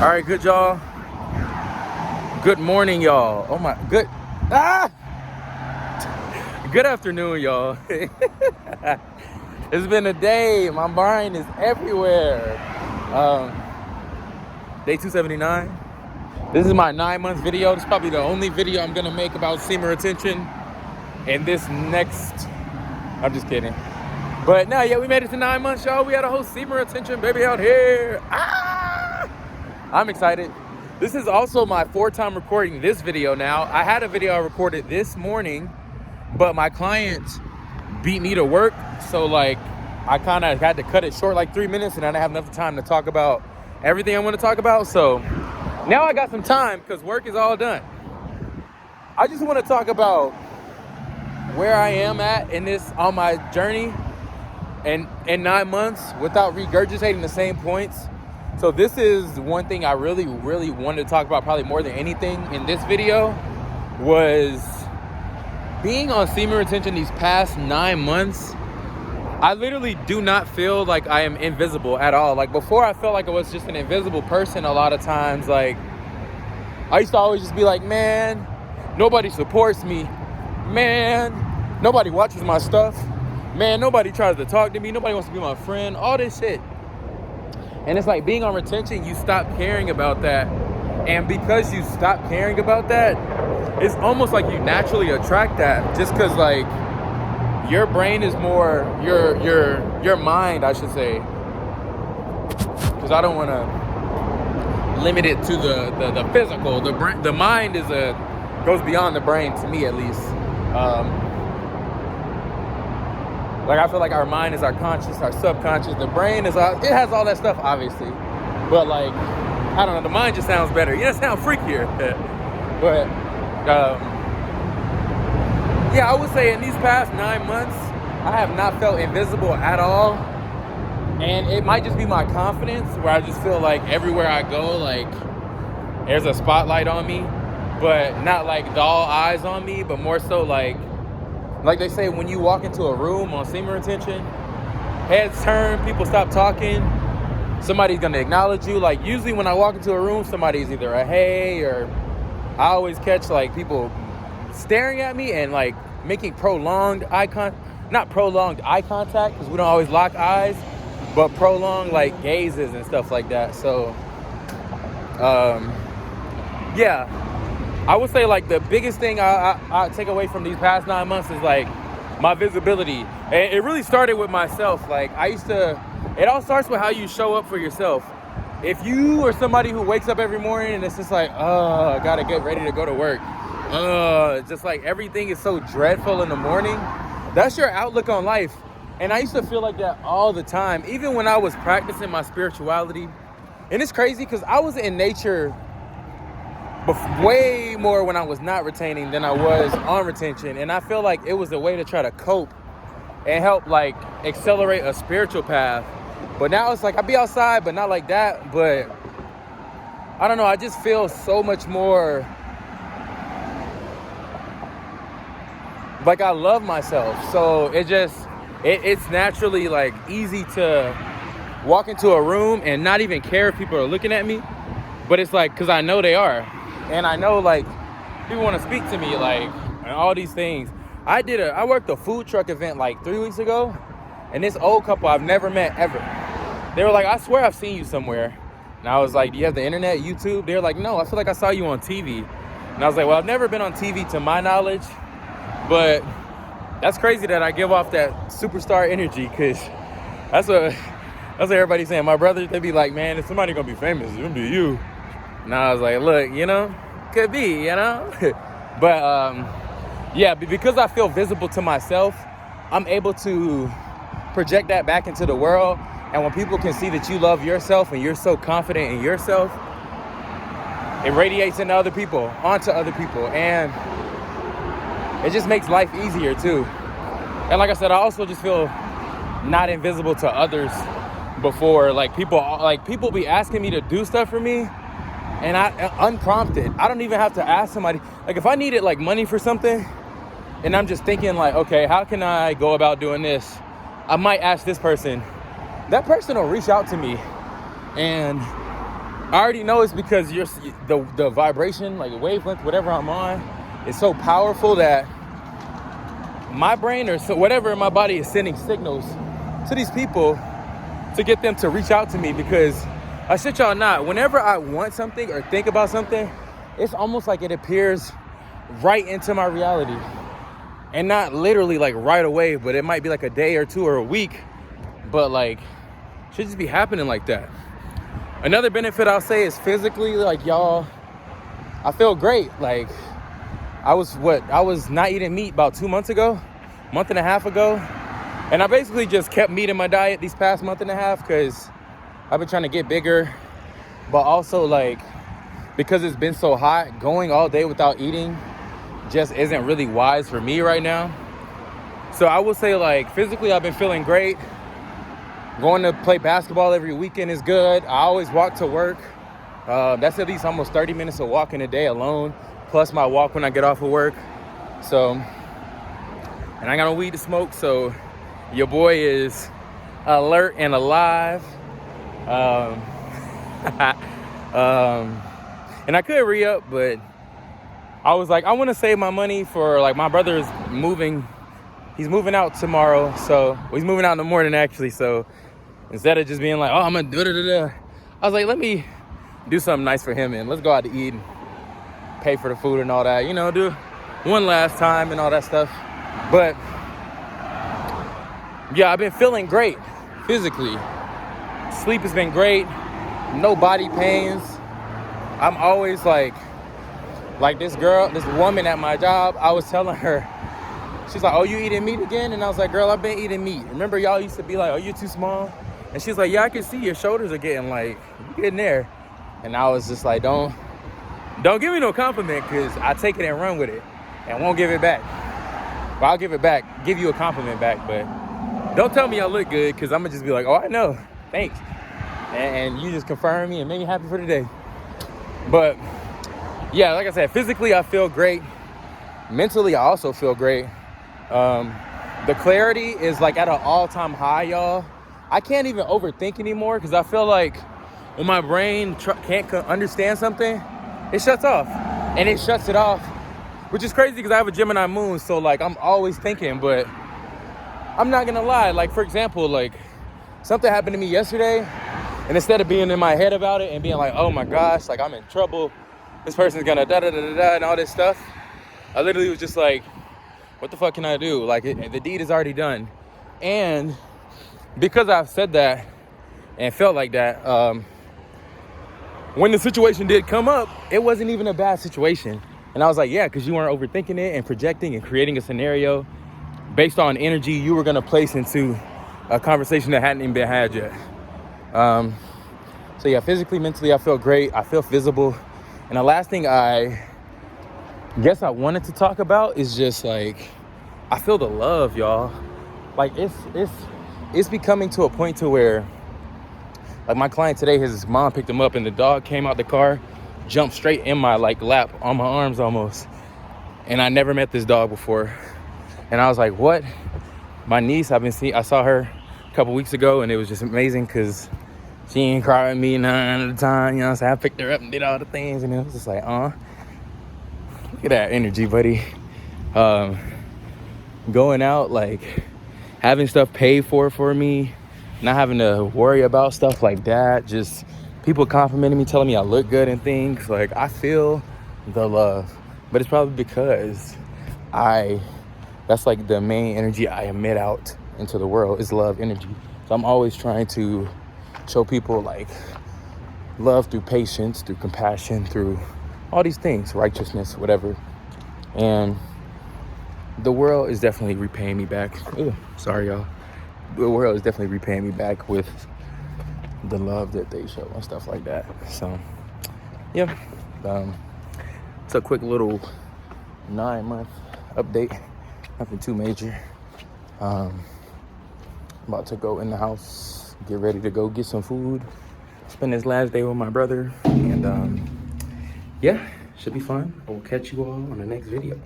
All right, good y'all. Good morning, y'all. Oh my, good. Good afternoon, y'all. It's been a day. My mind is everywhere. Day 279. This is my 9-month video. This is probably the only video I'm gonna make about semen retention. And this next, I'm just kidding. But no, yeah, we made it to 9 months, y'all. We had a whole semen retention baby out here. I'm excited. This is also my 4th time recording this video now. I had a video I recorded this morning, but my client beat me to work. So like, I kind of had to cut it short, like 3 minutes, and I didn't have enough time to talk about everything I want to talk about. So now I got some time because work is all done. I just want to talk about where I am at in this, on my journey and in 9 months without regurgitating the same points. So this is one thing I really wanted to talk about, probably more than anything in this video, was being on semen retention these past 9 months. I literally do not feel like I am invisible at all. Like before, I felt like I was just an invisible person a lot of times. Like I used to always just be like, man, nobody supports me. Man, nobody watches my stuff. Man, nobody tries to talk to me. Nobody wants to be my friend. All this shit. And it's like being on retention, you stop caring about that. And because you stop caring about that, it's almost like you naturally attract that, just because like your brain is more, your mind, I should say, because I don't want to limit it to the physical. The mind goes beyond the brain, to me at least. Like I feel like our mind is our conscious, our subconscious. The brain is it has all that stuff, obviously. But like, I don't know, the mind just sounds better. Yeah, it sounds freakier. But yeah, I would say in these past 9 months, I have not felt invisible at all. And it might just be my confidence, where I just feel like everywhere I go, like there's a spotlight on me, but not like all eyes on me, but more so like they say, when you walk into a room on semen retention, heads turn, people stop talking, somebody's gonna acknowledge you. Like usually when I walk into a room, somebody's either a hey, or I always catch like people staring at me and like making prolonged not prolonged eye contact, because we don't always lock eyes, but prolonged like gazes and stuff like that. So yeah, I would say like the biggest thing I take away from these past 9 months is like my visibility. And it really started with myself. Like it all starts with how you show up for yourself. If you are somebody who wakes up every morning and it's just like, I gotta get ready to go to work. Just like everything is so dreadful in the morning. That's your outlook on life. And I used to feel like that all the time, even when I was practicing my spirituality. And it's crazy because I was in nature way more when I was not retaining than I was on retention. And I feel like it was a way to try to cope and help like accelerate a spiritual path. But now it's like I be outside, but not like that. But I don't know, I just feel so much more like I love myself. So it's naturally like easy to walk into a room and not even care if people are looking at me. But it's like, because I know they are. And I know like people want to speak to me, like, and all these things. I worked a food truck event like 3 weeks ago, and this old couple I've never met ever. They were like, I swear I've seen you somewhere. And I was like, do you have the internet, YouTube? They were like, no, I feel like I saw you on TV. And I was like, well, I've never been on TV to my knowledge, but that's crazy that I give off that superstar energy, because that's what everybody's saying. My brothers, they be like, man, if somebody gonna be famous, it's gonna be you. And I was like, look, could be, But yeah, because I feel visible to myself, I'm able to project that back into the world. And when people can see that you love yourself and you're so confident in yourself, it radiates into other people, onto other people. And it just makes life easier too. And like I said, I also just feel not invisible to others before. Like people be asking me to do stuff for me, and unprompted. I don't even have to ask somebody. Like if I needed like money for something and I'm just thinking like, okay, how can I go about doing this? I might ask this person. That person will reach out to me and I already know it's because the vibration, like the wavelength, whatever I'm on, is so powerful that my brain or so whatever in my body is sending signals to these people to get them to reach out to me. Because I shit y'all not, whenever I want something or think about something, it's almost like it appears right into my reality. And not literally like right away, but it might be like a day or two or a week. But like, should just be happening like that. Another benefit I'll say is physically, like y'all, I feel great. Like I was not eating meat about 2 months ago, month and a half ago. And I basically just kept meat in my diet these past month and a half because I've been trying to get bigger. But also like, because it's been so hot, going all day without eating just isn't really wise for me right now. So I will say like physically I've been feeling great. Going to play basketball every weekend is good. I always walk to work. That's at least almost 30 minutes of walking a day alone, plus my walk when I get off of work. So, and I got no weed to smoke, so your boy is alert and alive. And I could re-up, but I was like, I want to save my money for like my brother's moving. He's moving out tomorrow, so he's moving out in the morning actually. So instead of just being like, oh, I'm gonna do it, I was like, let me do something nice for him and let's go out to eat and pay for the food and all that. You know, do one last time and all that stuff. But yeah, I've been feeling great physically. Sleep has been great. No body pains. I'm always like this woman at my job, I was telling her, she's like, oh, you eating meat again? And I was like, girl, I've been eating meat. Remember y'all used to be like, oh, you're too small? And she's like, yeah, I can see your shoulders are getting like, you're getting there. And I was just like, don't give me no compliment, because I take it and run with it and won't give it back. Well, I'll give you a compliment back, but don't tell me I look good, because I'm going to just be like, oh, I know, thanks. And you just confirm me and make me happy for the day. But yeah, like I said, physically I feel great. Mentally, I also feel great. The clarity is like at an all-time high, y'all. I can't even overthink anymore, because I feel like when my brain can't understand something, it shuts off. And it shuts it off, which is crazy because I have a Gemini moon, so like I'm always thinking. But I'm not gonna lie, like for example, like something happened to me yesterday, and instead of being in my head about it and being like, oh my gosh, like I'm in trouble, this person's gonna da-da-da-da-da and all this stuff, I literally was just like, what the fuck can I do? Like the deed is already done. And because I've said that and felt like that, when the situation did come up, it wasn't even a bad situation. And I was like, yeah, because you weren't overthinking it and projecting and creating a scenario based on energy you were gonna place into a conversation that hadn't even been had yet. So yeah, physically, mentally, I feel great. I feel visible. And the last thing I guess I wanted to talk about is just like, I feel the love, y'all. Like it's becoming to a point to where, like my client today, his mom picked him up and the dog came out the car, jumped straight in my like lap, on my arms almost. And I never met this dog before. And I was like, what? My niece, I saw her a couple weeks ago, and it was just amazing because she ain't cry with me none of the time, you know what I'm saying? I picked her up and did all the things, and it was just like, look at that energy, buddy. Going out, like having stuff paid for me, not having to worry about stuff like that, just people complimenting me, telling me I look good and things. Like, I feel the love, but it's probably because that's like the main energy I emit out into the world is love energy. So I'm always trying to show people like love through patience, through compassion, through all these things, righteousness, whatever. And the world is definitely repaying me back. Ooh, sorry, y'all. The world is definitely repaying me back with the love that they show and stuff like that. So, yeah. It's a quick little 9-month update. Nothing too major. About to go in the house, get ready to go get some food, spend this last day with my brother, and yeah, should be fun. I will catch you all on the next video.